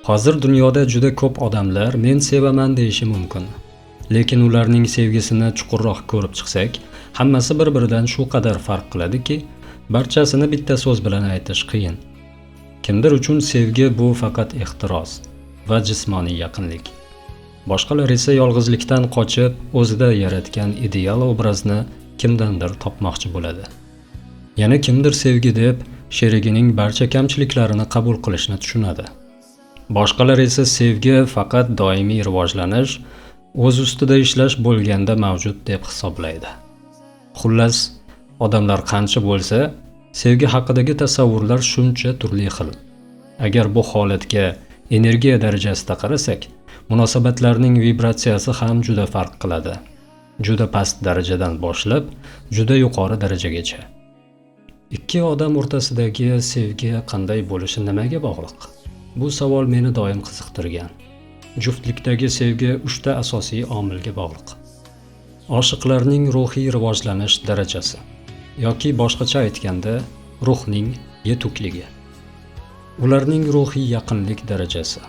Hozir dunyoda juda ko'p odamlar men sevaman deyishi mumkin. Lekin ularning sevgisini chuqurroq ko'rib chiqsak, hammasi bir-biridan shu qadar farq qiladiki, barchasini bitta so'z bilan aytish qiyin. Kimdir uchun sevgi bu faqat ehtiros va jismoniy yaqinlik. Boshqalar esa yolg'izlikdan qochib, o'zida yaratgan ideal obrazni kimdandir topmoqchi bo'ladi. Yana kimdir sevgi deb sherigining barcha kamchiliklarini qabul qilishni tushunadi. Boshqalar esa sevgi faqat doimiy rivojlanish, o'z ustida ishlash bo'lganda mavjud deb hisoblaydi. Xullas, odamlar qancha bo'lsa, sevgi haqidagi tasavvurlar shuncha turli xil. Agar bu holatga energiya darajasida qarasak, munosabatlarning vibratsiyasi ham juda farq qiladi. Juda past darajadan boshlab, juda yuqori darajagacha. Ikki odam o'rtasidagi sevgi qanday bo'lishi nimaga bog'liq? Bu savol meni doim qiziqtirgan. Juftlikdagi sevgi 3 ta asosiy omilga bog'liq. Oshiqlarning ruhiy rivojlanish darajasi yoki boshqacha aytganda, ruhning yetukligi. Ularning ruhiy yaqinlik darajasi.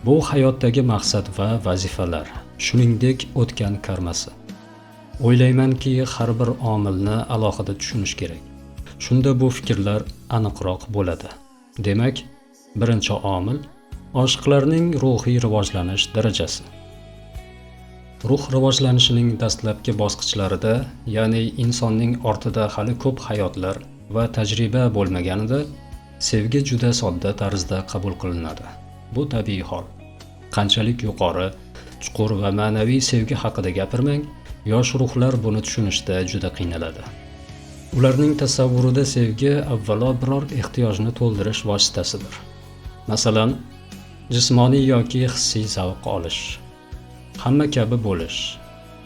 Bu hayotdagi maqsad va vazifalar, shuningdek o'tgan karmasi. O'ylaymanki, har bir omilni alohida tushunish kerak. Shunda bu fikrlar aniqroq bo'ladi. Demak, birinchi omil oshiqlarning ruhiy rivojlanish darajasi. Ruh rivojlanishining dastlabki bosqichlarida, ya'ni insonning ortida hali ko'p hayotlar va tajriba bo'lmaganida, sevgi juda sodda tarzda qabul qilinadi. Bu tabiiy hol. Qanchalik yuqori, chuqur va ma'naviy sevgi haqida gapirmang, yosh ruhlar buni tushunishda juda qiynaladi. Ularning tasavvurida sevgi avvalo biror ehtiyojni to'ldirish vositasidir. Masalan, jismoniy yoki hissiy zavq olish, hamma kabi bo'lish,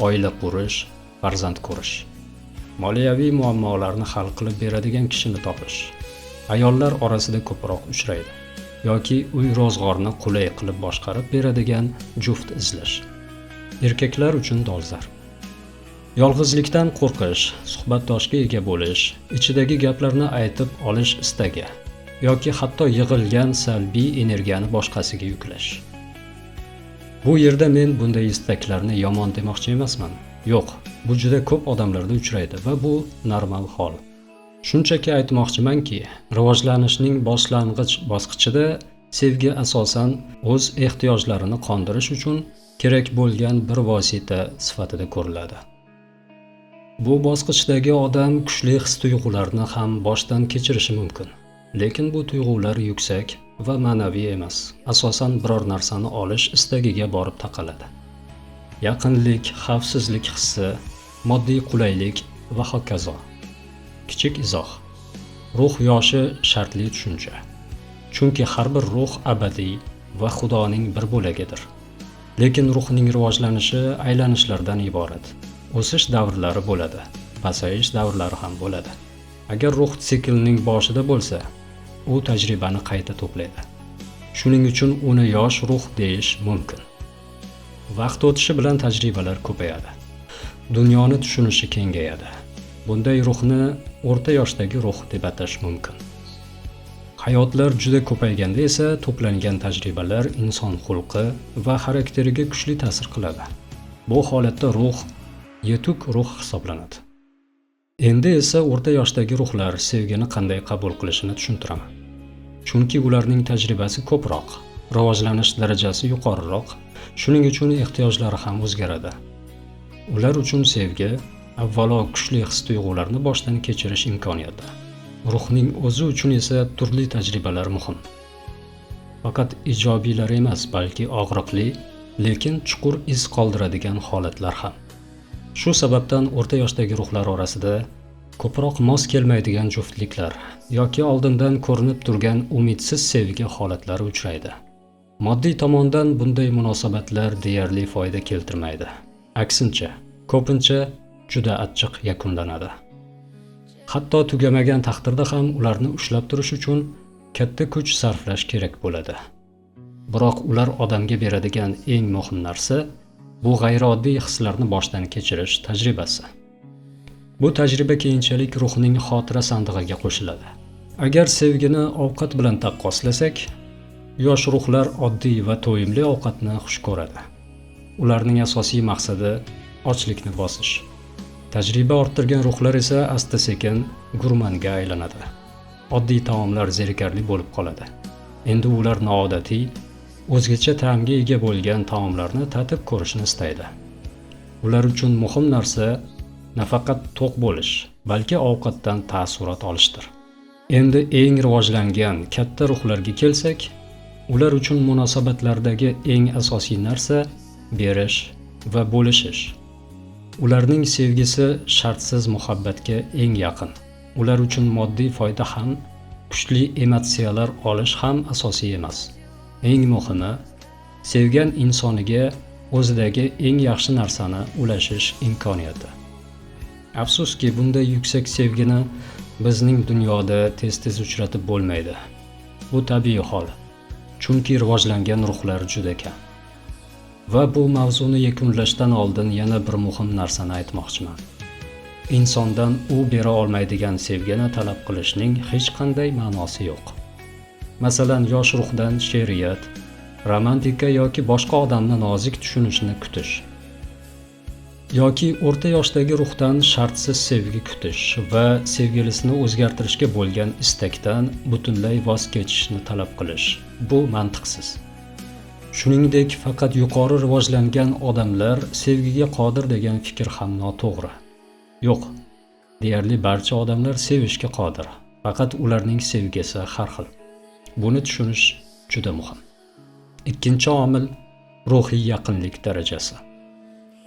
oila qurish, farzand ko'rish, moliyaviy muammolarni hal qilib beradigan kishini topish, ayollar orasida ko'proq uchraydi, yoki uy ro'zg'orni qulay qilib boshqarib beradigan juft izlash. Erkaklar uchun dolzarb. Yolg'izlikdan qo'rqish, suhbatdoshga ega bo'lish, ichidagi gaplarni aytib olish istagi yoki hatto yig'ilgan salbiy energiyani boshqasiga yuklash. Bu yerda men bunday istaklarni yomon demoqchi emasman. Yo'q, bu juda ko'p odamlarda uchraydi va bu normal hol. Shunchaki aytmoqchimanki, rivojlanishning boshlang'ich bosqichida sevgi asosan o'z ehtiyojlarini qondirish uchun kerak bo'lgan bir vosita sifatida ko'riladi. Bu bosqichdagi odam kuchli his-tuyg'ularni ham boshdan kechirishi mumkin. Lekin bu tuyg'ular yuksak va ma'naviy emas, asosan biror narsani olish istagiga borib taqaladi. Yaqinlik, xavfsizlik hissi, moddiy qulaylik va hokazo. Kichik izoh. Ruh yoshi shartli tushuncha. Chunki har bir ruh abadiy va Xudoning bir bo'lagidir. Lekin ruhning rivojlanishi aylanishlardan iborat. O'sish davrlari bo'ladi, pasayish davrlari ham bo'ladi. Agar ruh siklning boshida bo'lsa, u tajribani qayta to'playdi. Shuning uchun uni yosh ruh deyish mumkin. Vaqt o'tishi bilan tajribalar ko'payadi. Dunyoni tushunishi kengayadi. Bunday ruhni o'rta yoshdagi ruh deb atash mumkin. Hayotlar juda ko'payganda esa to'plangan tajribalar inson xulqi va xarakteriga kuchli ta'sir qiladi. Bu holatda ruh yetuk ruh hisoblanadi. Endi esa o'rta yoshdagi ruhlar sevgini qanday qabul qilishini tushuntiraman. Chunki ularning tajribasi ko'proq, rivojlanish darajasi yuqoriroq, shuning uchun ehtiyojlari ham o'zgaradi. Ular uchun sevgi avvalo kuchli his-tuyg'ularni boshdan kechirish imkoniyati. Ruhning o'zi uchun esa turli tajribalar muhim. Faqat ijobiylar emas, balki og'riqli, lekin chuqur iz qoldiradigan holatlar ham. Shu sababdan o'rta yoshdagi ruhlar orasida ko'proq mos kelmaydigan juftliklar yoki oldindan ko'rinib turgan umidsiz sevgi holatlari uchraydi. Moddiy tomondan bunday munosabatlar deyarli foyda keltirmaydi. Aksincha, ko'pincha juda achchiq yakunlanadi. Hatto tugamagan taqdirda ham ularni ushlab turish uchun katta kuch sarflash kerak bo'ladi. Biroq ular odamga beradigan eng muhim narsa bu g'ayrioddiy hislarni boshdan kechirish tajribasi. Bu tajriba keyinchalik ruhning xotira sandig'iga qo'shiladi. Agar sevgini ovqat bilan taqqoslasak, Yosh ruhlar oddiy va to'yimli ovqatni xush ko'radi. Ularning asosiy maqsadi ochlikni bosish. Tajriba orttirgan ruhlar esa asta-sekin gurmanga aylanadi. Oddiy taomlar zerikarli bo'lib qoladi. Endi ular noodatiy, o'zgacha ta'mga ega bo'lgan taomlarni tatib ko'rishni istaydi. Ular uchun muhim narsa nafaqat to'q bo'lish, balki ovqatdan taassurot olishdir. Endi eng rivojlangan katta ruhlarga kelsak, ular uchun munosabatlardagi eng asosiy narsa berish va bo'lishish. Ularning sevgisi shartsiz muhabbatga eng yaqin. Ular uchun moddiy foyda ham, kuchli emotsiyalar olish ham asosiy emas. Eng muhimi, sevgan insoniga o'zidagi eng yaxshi narsani ulashish imkoniyati. Afsuski, bunday yuksak sevgini bizning dunyoda tez-tez uchratib bo'lmaydi. Bu tabiiy hol. Chunki rivojlangan ruhlar juda kam. Va bu mavzuni yakunlashdan oldin yana bir muhim narsani aytmoqchiman. Insondan u bera olmaydigan sevgini talab qilishning hech qanday ma'nosi yo'q. Masalan, yosh ruhdan she'riyat, romantika yoki boshqa odamni nozik tushunishni kutish. Yoki o'rta yoshdagi ruhdan shartsiz sevgi kutish va sevgilisini o'zgartirishga bo'lgan istakdan butunlay voz kechishni talab qilish. Bu mantiqsiz. Shuningdek, faqat yuqori rivojlangan odamlar sevgiga qodir degan fikr ham noto'g'ri. Yo'q, deyarli barcha odamlar sevishga qodir. Faqat ularning sevgisi har xil. Buni tushunish juda muhim. Ikkinchi omil ruhiy yaqinlik darajasi.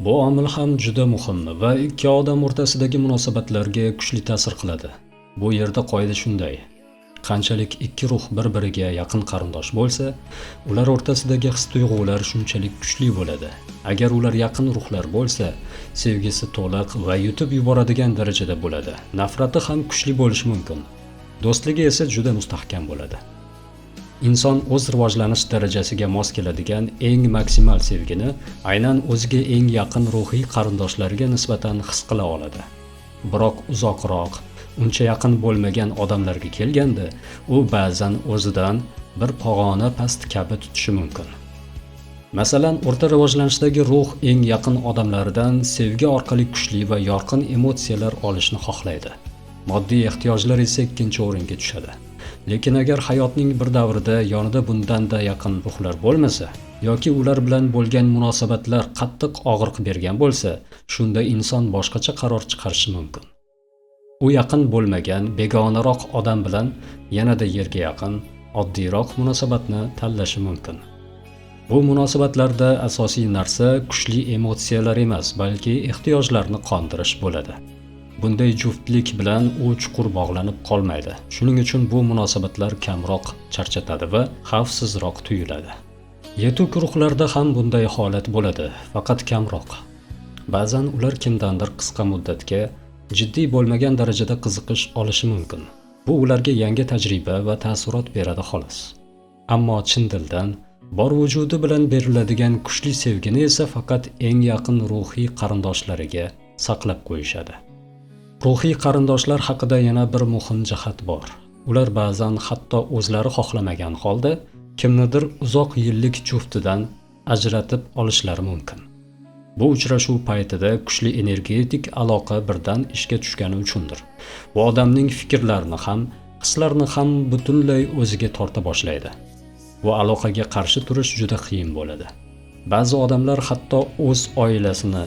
Bu omil ham juda muhim va ikki odam o'rtasidagi munosabatlarga kuchli ta'sir qiladi. Bu yerda qoida shunday: qanchalik ikki ruh bir-biriga yaqin qarindosh bo'lsa, ular o'rtasidagi his-tuyg'ular shunchalik kuchli bo'ladi. Agar ular yaqin ruhlar bo'lsa, sevgisi to'liq va yutib yuboradigan darajada bo'ladi. Nafrati ham kuchli bo'lishi mumkin. Do'stligi esa juda mustahkam bo'ladi. Inson o'z rivojlanish darajasiga mos keladigan eng maksimal sevgini aynan o'ziga eng yaqin ruhiy qarindoshlariga nisbatan his qila oladi. Biroq uzoqroq, uncha yaqin bo'lmagan odamlarga kelganda, u ba'zan o'zidan bir pog'ona past kabi tutishi mumkin. Masalan, o'rta rivojlanishdagi ruh eng yaqin odamlaridan sevgi orqali kuchli va yorqin emotsiyalar olishni xohlaydi. Moddiy ehtiyojlar esa ikkinchi o'ringa tushadi. Lekin agar hayotning bir davrida yonida bundan-da yaqin ruhlar bo'lmasa, yoki ular bilan bo'lgan munosabatlar qattiq og'riq bergan bo'lsa, shunda inson boshqacha qaror chiqarishi mumkin. U yaqin bo'lmagan, begonaroq odam bilan yanada yerga yaqin, oddiyroq munosabatni tanlashi mumkin. Bu munosabatlarda asosiy narsa kuchli emotsiyalar emas, balki ehtiyojlarni qondirish bo'ladi. Bunday juftlik bilan u chuqur bog'lanib qolmaydi. Shuning uchun bu munosabatlar kamroq charchatadi va xavfsizroq tuyuladi. Yetuk ruhlarda ham bunday holat bo'ladi, faqat kamroq. Ba'zan ular kimdandir qisqa muddatga jiddiy bo'lmagan darajada qiziqish olishi mumkin. Bu ularga yangi tajriba va taassurot beradi xolos. Ammo chin dildan, bor vujudi bilan beriladigan kuchli sevgini esa faqat eng yaqin ruhiy qarindoshlariga saqlab qo'yishadi. Ruhiy qarindoshlar haqida yana bir muhim jihat bor. Ular ba'zan hatto o'zlari xohlamagan holda kimnidir uzoq yillik juftidan ajratib olishlari mumkin. Bu uchrashuv paytida kuchli energetik aloqa birdan ishga tushgani uchundir. Bu odamning fikrlarini ham, hislarini ham butunlay o'ziga torta boshlaydi. Bu aloqaga qarshi turish juda qiyin bo'ladi. Ba'zi odamlar hatto o'z oilasini,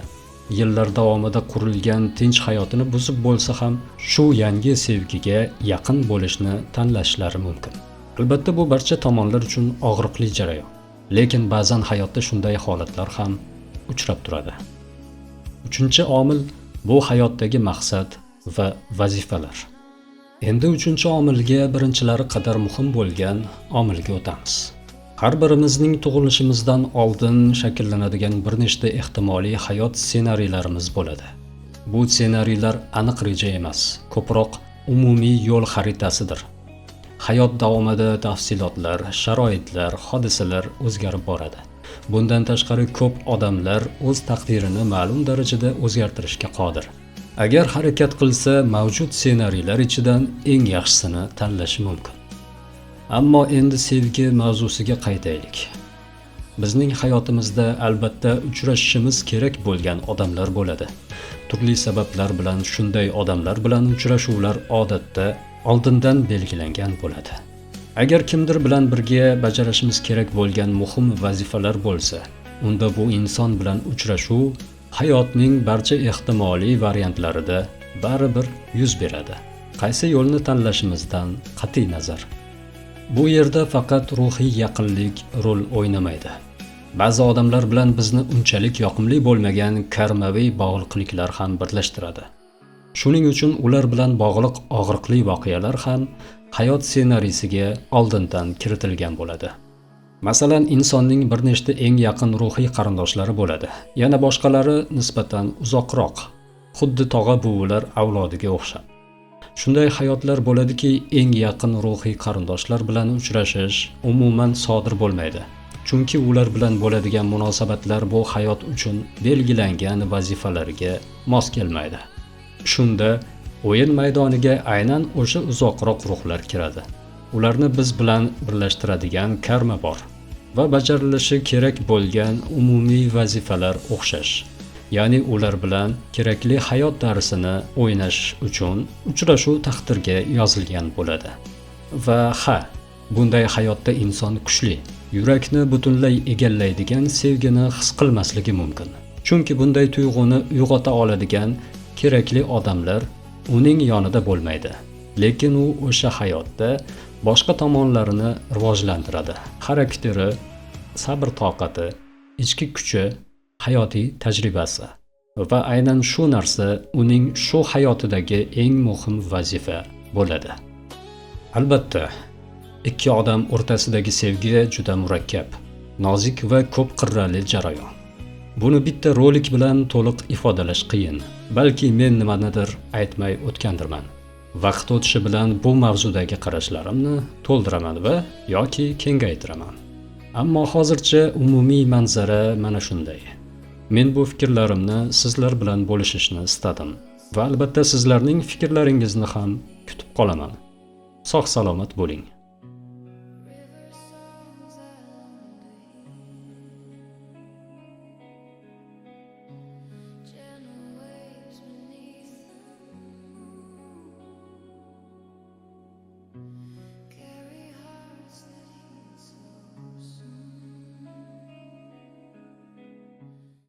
yillar davomida qurilgan tinch hayotini buzib bo'lsa ham shu yangi sevgiga yaqin bo'lishni tanlashlari mumkin. Albatta, bu barcha tomonlar uchun og'riqli jarayon. Lekin ba'zan hayotda shunday holatlar ham uchrab turadi. Uchinchi omil bu hayotdagi maqsad va vazifalar. Endi uchinchi omilga birinchilari qadar muhim bo'lgan omilga o'tamiz. Har birimizning tug'ilishimizdan oldin shakllanadigan bir nechta ehtimoliy hayot ssenariylarimiz bo'ladi. Bu ssenariylar aniq reja emas, ko'proq umumiy yo'l xaritasidir. Hayot davomida tafsilotlar, sharoitlar, hodisalar o'zgarib boradi. Bundan tashqari ko'p odamlar o'z taqdirini ma'lum darajada o'zgartirishga qodir. Agar harakat qilsa, mavjud ssenariylar ichidan eng yaxshisini tanlashi mumkin. Ammo endi sevgi mavzusiga qaytaylik. Bizning hayotimizda albatta uchrashishimiz kerak bo'lgan odamlar bo'ladi. Turli sabablar bilan shunday odamlar bilan uchrashuvlar odatda oldindan belgilangan bo'ladi. Agar kimdir bilan birga bajarishimiz kerak bo'lgan muhim vazifalar bo'lsa, unda bu inson bilan uchrashuv hayotning barcha ehtimoliy variantlarida baribir yuz beradi. Qaysi yo'lni tanlashimizdan qat'iy nazar. Bu yerda faqat ruhiy yaqinlik rol o'ynamaydi. Ba'zi odamlar bilan bizni unchalik yoqimli bo'lmagan karmaviy bog'liqliklar ham birlashtiradi. Shuning uchun ular bilan bog'liq og'riqli voqealar ham hayot ssenariysiga oldindan kiritilgan bo'ladi. Masalan, insonning bir nechta eng yaqin ruhiy qarindoshlari bo'ladi. Yana boshqalari nisbatan uzoqroq, xuddi tog'a-buvilar avlodiga o'xshab. Shunday hayotlar bo'ladiki, eng yaqin ruhiy qarindoshlar bilan uchrashish umuman sodir bo'lmaydi. Chunki ular bilan bo'ladigan munosabatlar bu hayot uchun belgilangan vazifalarga mos kelmaydi. Shunda o'yin maydoniga aynan o'sha uzoqroq ruhlar kiradi. Ularni biz bilan birlashtiradigan karma bor va bajarilishi kerak bo'lgan umumiy vazifalar o'xshash. Ya'ni ular bilan kerakli hayot darsini o'ynash uchun uchrashuv taqdirga yozilgan bo'ladi. Va bunday hayotda inson kuchli, yurakni butunlay egallaydigan sevgini his qilmasligi mumkin. Chunki bunday tuyg'uni uyg'ota oladigan kerakli odamlar uning yonida bo'lmaydi. Lekin u o'sha hayotda boshqa tomonlarini rivojlantiradi. Xarakteri, sabr-toqati, ichki kuchi, hayotiy tajribasi va aynan shu narsa uning shu hayotidagi eng muhim vazifa bo'ladi. Albatta, ikki odam o'rtasidagi sevgi juda murakkab, nozik va ko'p qirrali jarayon. Buni bitta rolik bilan to'liq ifodalash qiyin. Balki men nimanidir aytmay o'tgandirman. Vaqt o'tishi bilan bu mavzudagi qarashlarimni to'ldiraman va yoki kengaytiraman. Ammo hozircha umumiy manzara mana shunday. Men bu fikrlarimni sizlar bilan bo'lishishni istadim va albatta sizlarning fikrlaringizni ham kutib qolaman. Sog' salomat bo'ling.